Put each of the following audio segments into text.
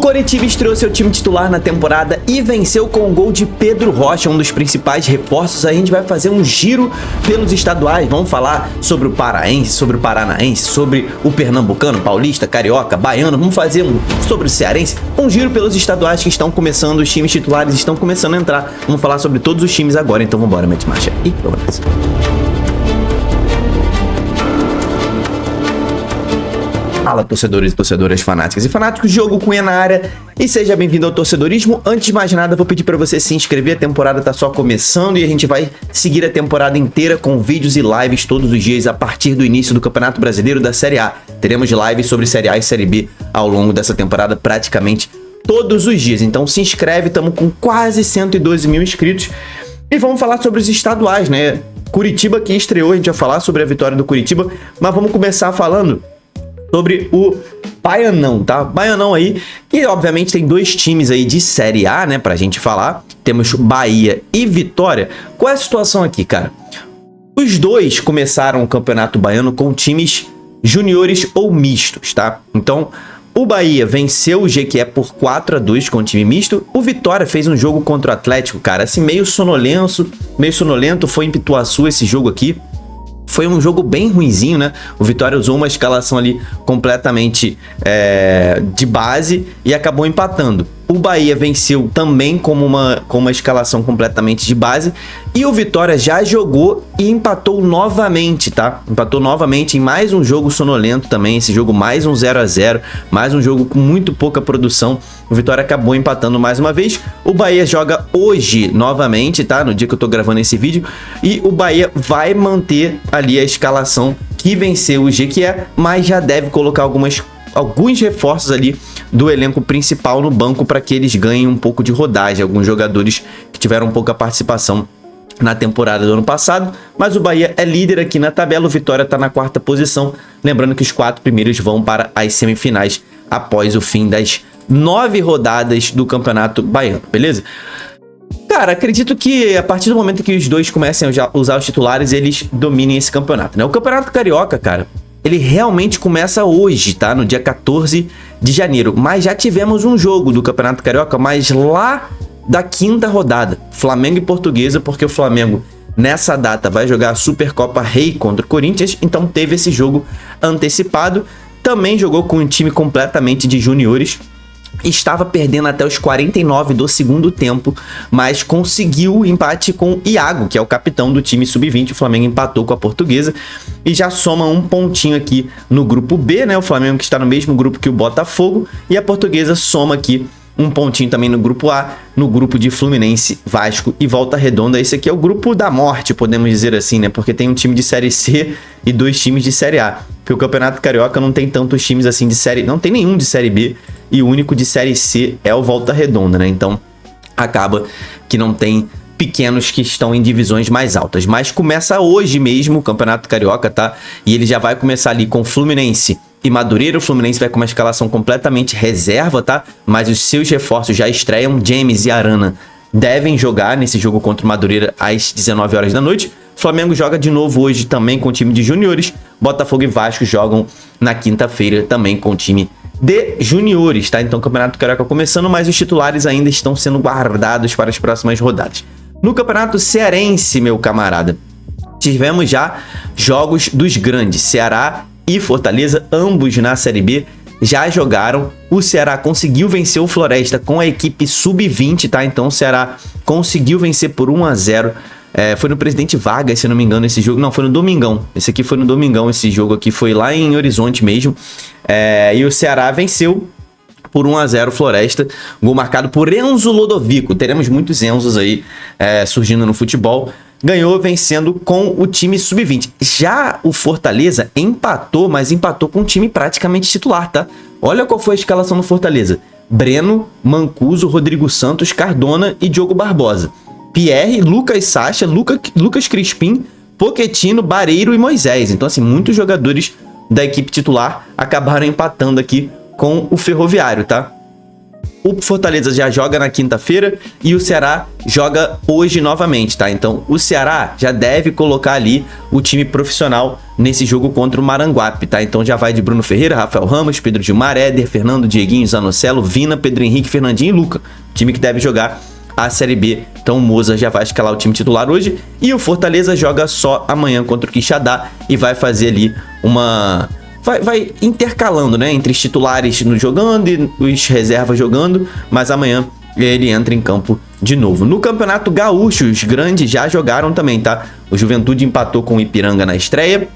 Coritiba estreou seu time titular na temporada e venceu com o gol de Pedro Rocha, um dos principais reforços. A gente vai fazer um giro pelos estaduais, vamos falar sobre o paraense, sobre o paranaense, sobre o pernambucano, paulista, carioca, baiano, vamos fazer sobre o cearense, um giro pelos estaduais que estão começando, os times titulares estão começando a entrar. Vamos falar sobre todos os times agora, então vamos embora, mete marcha e vamos nessa. Fala, torcedores e torcedoras fanáticas e fanáticos, Diogo Cunha na área e seja bem-vindo ao Torcedorismo. Antes de mais nada, vou pedir para você se inscrever, a temporada tá só começando e a gente vai seguir a temporada inteira com vídeos e lives todos os dias a partir do início do Campeonato Brasileiro da Série A. Teremos lives sobre Série A e Série B ao longo dessa temporada praticamente todos os dias, então se inscreve, estamos com quase 112 mil inscritos e vamos falar sobre os estaduais, né? Curitiba que estreou, a gente vai falar sobre a vitória do Curitiba, mas vamos começar falando sobre o Baianão, tá? Baianão aí, que obviamente tem dois times aí de Série A, né, pra gente falar. Temos Bahia e Vitória. Qual é a situação aqui, cara? Os dois começaram o Campeonato Baiano com times juniores ou mistos, tá? Então, o Bahia venceu o Jequié por 4-2 com o time misto. O Vitória fez um jogo contra o Atlético, cara, assim, meio sonolento, foi em Pituaçu esse jogo aqui. Foi um jogo bem ruinzinho, né? O Vitória usou uma escalação ali completamente de base e acabou empatando. O Bahia venceu também com uma escalação completamente de base. E o Vitória já jogou e empatou novamente, tá? Empatou novamente em mais um jogo sonolento também. Esse jogo mais um 0-0, mais um jogo com muito pouca produção. O Vitória acabou empatando mais uma vez. O Bahia joga hoje novamente, tá? No dia que eu tô gravando esse vídeo. E o Bahia vai manter ali a escalação que venceu o Jequié, mas já deve colocar alguns reforços ali do elenco principal no banco para que eles ganhem um pouco de rodagem. Alguns jogadores que tiveram pouca participação na temporada do ano passado, mas o Bahia é líder aqui na tabela, o Vitória está na 4ª posição. Lembrando que os 4 primeiros vão para as semifinais após o fim das 9 rodadas do Campeonato Baiano, beleza? Cara, acredito que a partir do momento que os dois comecem a usar os titulares, eles dominem esse campeonato, né? O Campeonato Carioca, cara, ele realmente começa hoje, tá? No dia 14 de janeiro. Mas já tivemos um jogo do Campeonato Carioca, mas lá da 5ª rodada. Flamengo e Portuguesa, porque o Flamengo nessa data vai jogar a Supercopa Rei contra o Corinthians. Então teve esse jogo antecipado. Também jogou com um time completamente de juniores. Estava perdendo até os 49 do segundo tempo, mas conseguiu o empate com o Iago, que é o capitão do time sub-20. O Flamengo empatou com a Portuguesa e já soma um pontinho aqui no grupo B, né? O Flamengo que está no mesmo grupo que o Botafogo, e a Portuguesa soma aqui um pontinho também no grupo A, no grupo de Fluminense, Vasco e Volta Redonda. Esse aqui é o grupo da morte, podemos dizer assim, né? Porque tem um time de Série C e 2 times de Série A. Porque o Campeonato Carioca não tem tantos times assim de Série... Não tem nenhum de Série B e o único de Série C é o Volta Redonda, né? Então, acaba que não tem pequenos que estão em divisões mais altas. Mas começa hoje mesmo o Campeonato Carioca, tá? E ele já vai começar ali com Fluminense e Madureira. O Fluminense vai com uma escalação completamente reserva, tá? Mas os seus reforços já estreiam. James e Arana devem jogar nesse jogo contra o Madureira às 19 horas da noite. O Flamengo joga de novo hoje também com o time de juniores. Botafogo e Vasco jogam na quinta-feira também com o time de juniores, tá? Então o Campeonato Carioca começando, mas os titulares ainda estão sendo guardados para as próximas rodadas. No Campeonato Cearense, meu camarada, tivemos já jogos dos grandes. Ceará e Fortaleza, ambos na Série B, já jogaram. O Ceará conseguiu vencer o Floresta com a equipe sub-20, tá? Então o Ceará conseguiu vencer por 1-0. Foi no Presidente Vargas, se não me engano, esse jogo. Não, foi no Domingão. Esse aqui foi no Domingão, esse jogo aqui foi lá em Horizonte mesmo. E o Ceará venceu por 1-0 Floresta. Gol marcado por Enzo Lodovico. Teremos muitos Enzos aí surgindo no futebol. Ganhou vencendo com o time sub-20. Já o Fortaleza empatou, mas empatou com um time praticamente titular, tá? Olha qual foi a escalação do Fortaleza. Breno, Mancuso, Rodrigo Santos, Cardona e Diogo Barbosa. Pierre, Lucas Sacha, Lucas Crispim, Pochettino, Bareiro e Moisés. Então, assim, muitos jogadores da equipe titular acabaram empatando aqui com o Ferroviário, tá? O Fortaleza já joga na quinta-feira e o Ceará joga hoje novamente, tá? Então o Ceará já deve colocar ali o time profissional nesse jogo contra o Maranguape, tá? Então já vai de Bruno Ferreira, Rafael Ramos, Pedro Gilmar, Éder, Fernando, Dieguinho, Zanocelo, Vina, Pedro Henrique, Fernandinho e Luca. Time que deve jogar a Série B. Então o Moza já vai escalar o time titular hoje e o Fortaleza joga só amanhã contra o Quixadá e vai fazer ali uma... Vai intercalando, né? Entre os titulares jogando e os reservas jogando, mas amanhã ele entra em campo de novo. No Campeonato Gaúcho, os grandes já jogaram também, tá? O Juventude empatou com o Ipiranga na estreia.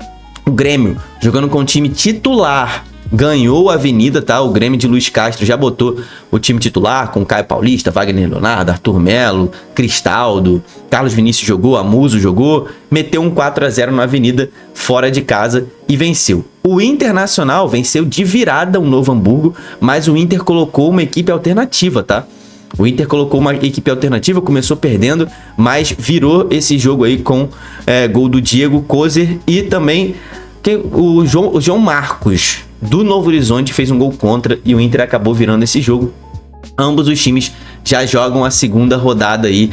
O Grêmio, jogando com o time titular, ganhou a Avenida, tá? O Grêmio de Luiz Castro já botou o time titular com Caio Paulista, Wagner Leonardo, Arthur Melo, Cristaldo, Carlos Vinícius jogou, Amuso jogou, meteu um 4-0 na Avenida, fora de casa e venceu. O Internacional venceu de virada o Novo Hamburgo, mas o Inter colocou uma equipe alternativa, tá? O Inter colocou uma equipe alternativa, começou perdendo, mas virou esse jogo aí com gol do Diego Kozer e também o João Marcos, do Novo Horizonte, fez um gol contra e o Inter acabou virando esse jogo. Ambos os times já jogam a segunda rodada aí.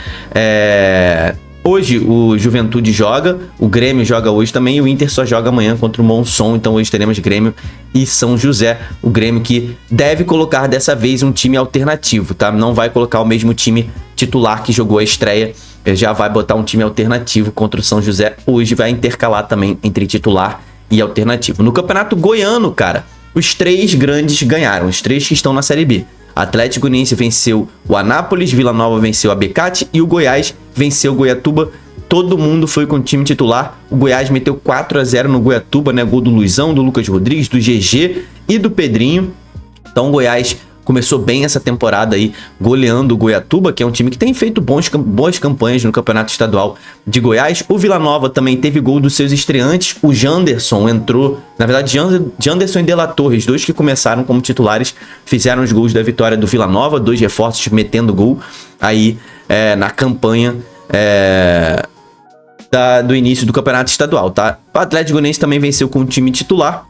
Hoje o Juventude joga, o Grêmio joga hoje também e o Inter só joga amanhã contra o Monson. Então hoje teremos Grêmio e São José. O Grêmio que deve colocar dessa vez um time alternativo, tá? Não vai colocar o mesmo time titular que jogou a estreia. Já vai botar um time alternativo contra o São José. Hoje vai intercalar também entre titular e alternativo. No Campeonato Goiano, cara, os três grandes ganharam, os três que estão na Série B. Atlético Goianiense venceu o Anápolis, Vila Nova venceu a Becate e o Goiás venceu o Goiatuba. Todo mundo foi com o time titular. O Goiás meteu 4-0 no Goiatuba, né? Gol do Luizão, do Lucas Rodrigues, do GG e do Pedrinho. Então o Goiás começou bem essa temporada aí, goleando o Goiatuba, que é um time que tem feito boas campanhas no Campeonato Estadual de Goiás. O Vila Nova também teve gol dos seus estreantes. O Janderson entrou, na verdade, Janderson e De La Torres, dois que começaram como titulares, fizeram os gols da vitória do Vila Nova, dois reforços metendo gol aí na campanha do início do Campeonato Estadual, tá? O Atlético Goianiense também venceu com o time titular.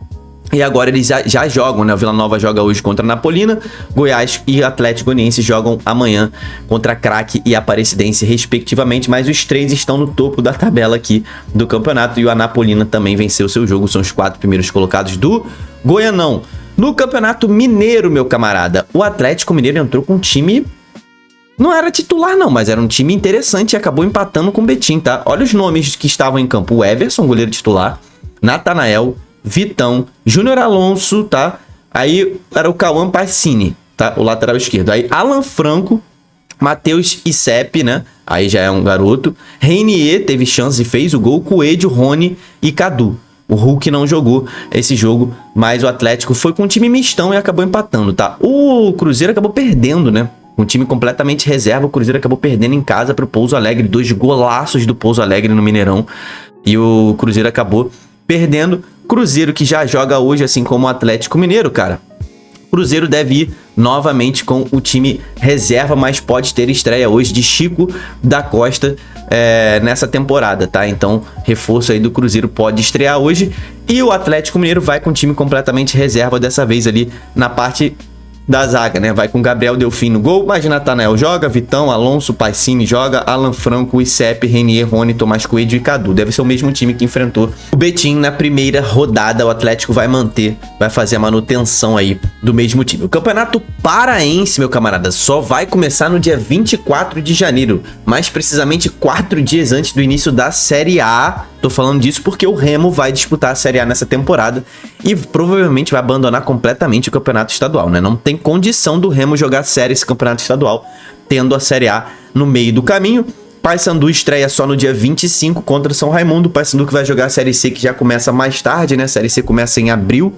E agora eles já jogam, né? O Vila Nova joga hoje contra a Napolina, Goiás e Atlético Goianiense jogam amanhã contra a Craque e Aparecidense, respectivamente. Mas os três estão no topo da tabela aqui do campeonato e o Anapolina também venceu seu jogo. São os 4 primeiros colocados do Goianão. No Campeonato Mineiro, meu camarada, o Atlético Mineiro entrou com um time... Não era titular não, mas era um time interessante e acabou empatando com o Betim, tá? Olha os nomes que estavam em campo. O Everson, goleiro titular, Natanael, Vitão, Júnior Alonso, tá? Aí era o Cauã Pacini, tá? O lateral esquerdo. Aí Alan Franco, Matheus Icep, né? Aí já é um garoto. Reinier teve chance e fez o gol. Coelho, Rony e Cadu. O Hulk não jogou esse jogo, mas o Atlético foi com um time mistão e acabou empatando, tá? O Cruzeiro acabou perdendo, né? Um time completamente reserva. O Cruzeiro acabou perdendo em casa pro Pouso Alegre. 2 golaços do Pouso Alegre no Mineirão. E o Cruzeiro acabou perdendo. Cruzeiro que já joga hoje, assim como o Atlético Mineiro, cara. Cruzeiro deve ir novamente com o time reserva, mas pode ter estreia hoje de Chico da Costa nessa temporada, tá? Então, reforço aí do Cruzeiro pode estrear hoje. E o Atlético Mineiro vai com o time completamente reserva, dessa vez ali na parte da zaga, né? Vai com Gabriel Delfim no gol, mas Natanael joga, Vitão, Alonso, Pacini joga, Alan Franco, Icep, Renier, Rony, Tomás Coelho e Cadu. Deve ser o mesmo time que enfrentou o Betim na primeira rodada. O Atlético vai fazer a manutenção aí do mesmo time. O Campeonato Paraense, meu camarada, só vai começar no dia 24 de janeiro, mais precisamente 4 dias antes do início da Série A. Tô falando disso porque o Remo vai disputar a Série A nessa temporada e provavelmente vai abandonar completamente o Campeonato Estadual, né? Não tem condição do Remo jogar sério esse Campeonato Estadual, tendo a Série A no meio do caminho. Paysandu estreia só no dia 25 contra o São Raimundo. O Paysandu que vai jogar a Série C, que já começa mais tarde, né? A Série C começa em abril.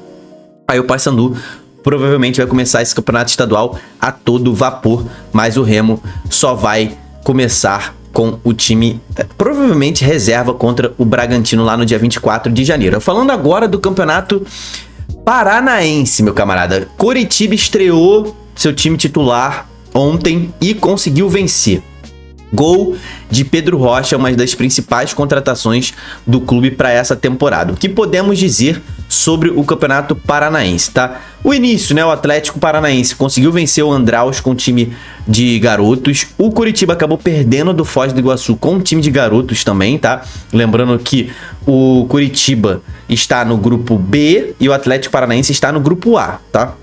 Aí o Paysandu provavelmente vai começar esse Campeonato Estadual a todo vapor, mas o Remo só vai começar com o time provavelmente reserva contra o Bragantino lá no dia 24 de janeiro. Falando agora do Campeonato Paranaense, meu camarada. Coritiba estreou seu time titular ontem e conseguiu vencer. Gol de Pedro Rocha, uma das principais contratações do clube para essa temporada. O que podemos dizer sobre o Campeonato Paranaense, tá? O início, né? O Atlético Paranaense conseguiu vencer o Andraus com o time de garotos. O Curitiba acabou perdendo do Foz do Iguaçu com o time de garotos também, tá? Lembrando que o Curitiba está no grupo B e o Atlético Paranaense está no grupo A, tá?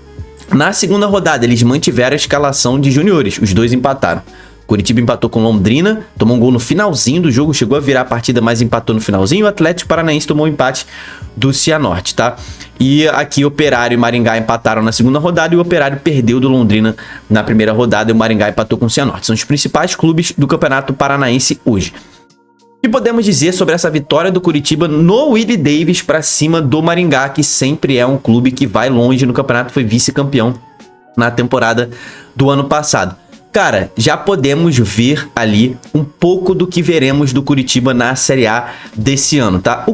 Na segunda rodada, eles mantiveram a escalação de juniores. Os dois empataram. Curitiba empatou com Londrina, tomou um gol no finalzinho do jogo, chegou a virar a partida, mas empatou no finalzinho. O Atlético Paranaense tomou um empate do Cianorte, tá? E aqui Operário e Maringá empataram na segunda rodada e o Operário perdeu do Londrina na primeira rodada e o Maringá empatou com o Cianorte. São os principais clubes do Campeonato Paranaense hoje. O que podemos dizer sobre essa vitória do Curitiba no Willie Davis para cima do Maringá, que sempre é um clube que vai longe no campeonato, foi vice-campeão na temporada do ano passado. Cara, já podemos ver ali um pouco do que veremos do Curitiba na Série A desse ano, tá?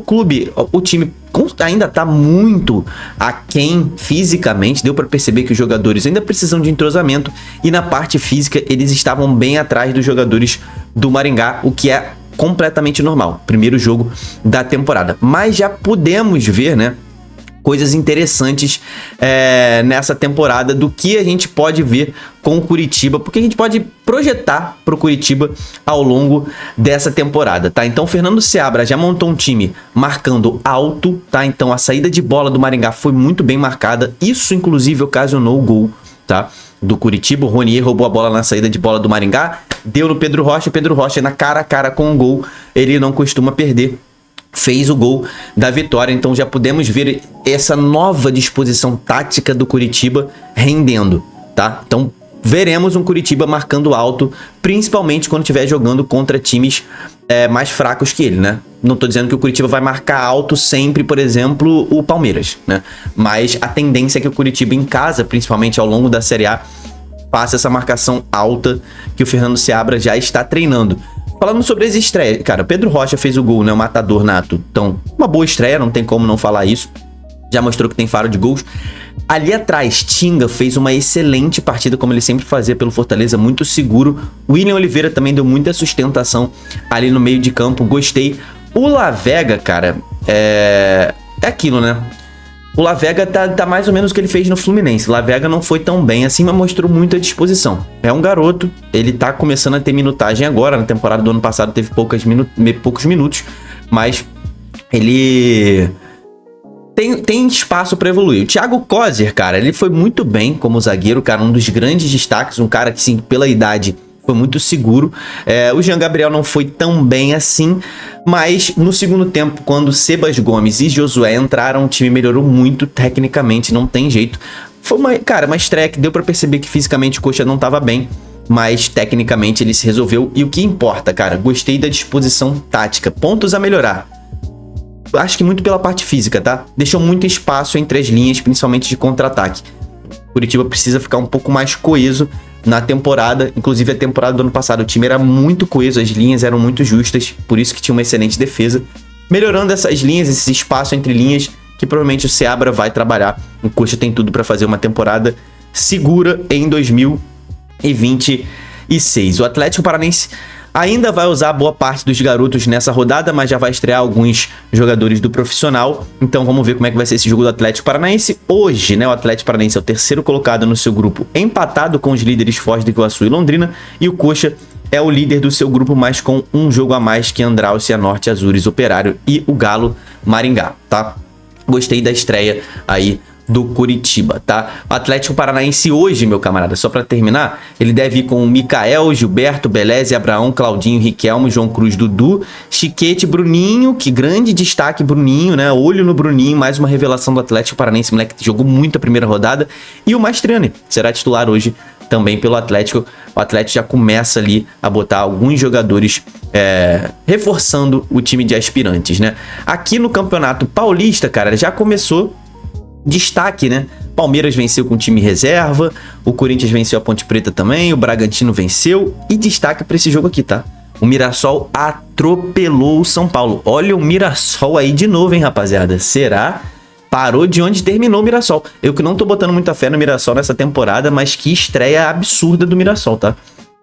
O time ainda tá muito aquém fisicamente, deu para perceber que os jogadores ainda precisam de entrosamento e na parte física eles estavam bem atrás dos jogadores do Maringá, o que é completamente normal, primeiro jogo da temporada. Mas já podemos ver, né, coisas interessantes nessa temporada do que a gente pode ver com o Curitiba, porque a gente pode projetar para o Curitiba ao longo dessa temporada, tá? Então, o Fernando Seabra já montou um time marcando alto, tá? Então, a saída de bola do Maringá foi muito bem marcada, isso inclusive ocasionou o gol, tá? Do Curitiba. O Ronier roubou a bola na saída de bola do Maringá, deu no Pedro Rocha, Pedro Rocha na cara a cara com o gol, ele não costuma perder, fez o gol da vitória. Então já podemos ver essa nova disposição tática do Curitiba rendendo, tá? Então veremos um Curitiba marcando alto, principalmente quando estiver jogando contra times mais fracos que ele, né? Não tô dizendo que o Curitiba vai marcar alto sempre, por exemplo, o Palmeiras, né? Mas a tendência é que o Curitiba em casa, principalmente ao longo da Série A, faça essa marcação alta que o Fernando Seabra já está treinando. Falando sobre as estreias, cara, Pedro Rocha fez o gol, né? O matador nato. Então, uma boa estreia, não tem como não falar isso. Já mostrou que tem faro de gols. Ali atrás, Tinga fez uma excelente partida, como ele sempre fazia pelo Fortaleza, muito seguro. William Oliveira também deu muita sustentação ali no meio de campo, gostei. O Lavega, cara, é aquilo, né? O Lavega tá mais ou menos o que ele fez no Fluminense. O Lavega não foi tão bem assim, mas mostrou muita disposição. É um garoto, ele tá começando a ter minutagem agora. Na temporada do ano passado teve poucos minutos, mas ele tem espaço para evoluir. O Thiago Kozer, cara, ele foi muito bem como zagueiro, cara, um dos grandes destaques, um cara que, sim, pela idade, foi muito seguro. O Jean Gabriel não foi tão bem assim, mas no segundo tempo, quando Sebas Gomes e Josué entraram, o time melhorou muito tecnicamente, não tem jeito. Foi uma estreia que deu para perceber que fisicamente o Coxa não estava bem, mas tecnicamente ele se resolveu. E o que importa, cara, gostei da disposição tática, pontos a melhorar. Acho que muito pela parte física, tá? Deixou muito espaço entre as linhas, principalmente de contra-ataque. Curitiba precisa ficar um pouco mais coeso na temporada. Inclusive a temporada do ano passado o time era muito coeso, as linhas eram muito justas, por isso que tinha uma excelente defesa. Melhorando essas linhas, esse espaço entre linhas, que provavelmente o Seabra vai trabalhar. O Coxa tem tudo para fazer uma temporada segura em 2026. O Atlético Paranaense ainda vai usar boa parte dos garotos nessa rodada, mas já vai estrear alguns jogadores do profissional. Então vamos ver como é que vai ser esse jogo do Atlético Paranaense. Hoje, né, o Atlético Paranaense é o terceiro colocado no seu grupo, empatado com os líderes Foz do Iguaçu e Londrina. E o Coxa é o líder do seu grupo, mas com um jogo a mais que Andraus, Cianorte, Azures, Operário e o Galo Maringá, tá? Gostei da estreia aí do Curitiba, tá? O Atlético Paranaense hoje, meu camarada, só pra terminar, ele deve ir com o Mikael, Gilberto, Beleze, Abraão, Claudinho, Riquelmo, João Cruz, Dudu, Chiquete, Bruninho, que grande destaque, Bruninho, né? Olho no Bruninho, mais uma revelação do Atlético Paranaense, moleque que jogou muito a primeira rodada, e o Mastriani será titular hoje também pelo Atlético. O Atlético já começa ali a botar alguns jogadores reforçando o time de aspirantes, né? Aqui no Campeonato Paulista, cara, já começou destaque, né? Palmeiras venceu com time reserva, o Corinthians venceu a Ponte Preta também, o Bragantino venceu, e destaque para esse jogo aqui, tá? O Mirassol atropelou o São Paulo. Olha o Mirassol aí de novo, hein, rapaziada? Será? Parou de onde terminou o Mirassol. Eu que não tô botando muita fé no Mirassol nessa temporada, mas que estreia absurda do Mirassol, tá?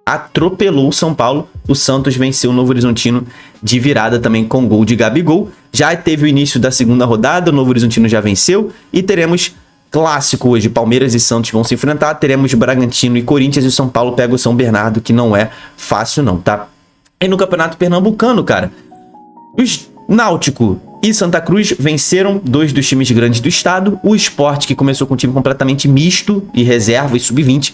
Atropelou o São Paulo o Santos venceu o Novo Horizontino de virada também com gol de Gabigol. Já teve o início da segunda rodada, o Novo Horizontino já venceu e teremos clássico hoje, Palmeiras e Santos vão se enfrentar, teremos Bragantino e Corinthians e o São Paulo pega o São Bernardo, que não é fácil não, tá? E no Campeonato Pernambucano, cara, os Náutico e Santa Cruz venceram 2 dos times grandes do estado. O Sport, que começou com um time completamente misto e reserva e sub-20,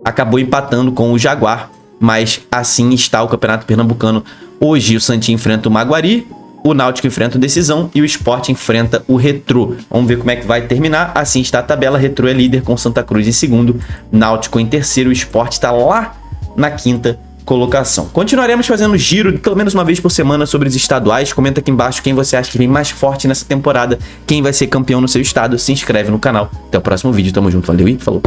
acabou empatando com o Jaguar, mas assim está o Campeonato Pernambucano. Hoje o Santinho enfrenta o Maguari, o Náutico enfrenta o Decisão e o Sport enfrenta o Retrô. Vamos ver como é que vai terminar. Assim está a tabela. Retrô é líder com Santa Cruz em segundo, Náutico em terceiro, o Sport está lá na quinta colocação. Continuaremos fazendo giro pelo menos uma vez por semana sobre os estaduais. Comenta aqui embaixo quem você acha que vem mais forte nessa temporada, quem vai ser campeão no seu estado. Se inscreve no canal. Até o próximo vídeo. Tamo junto. Valeu e falou.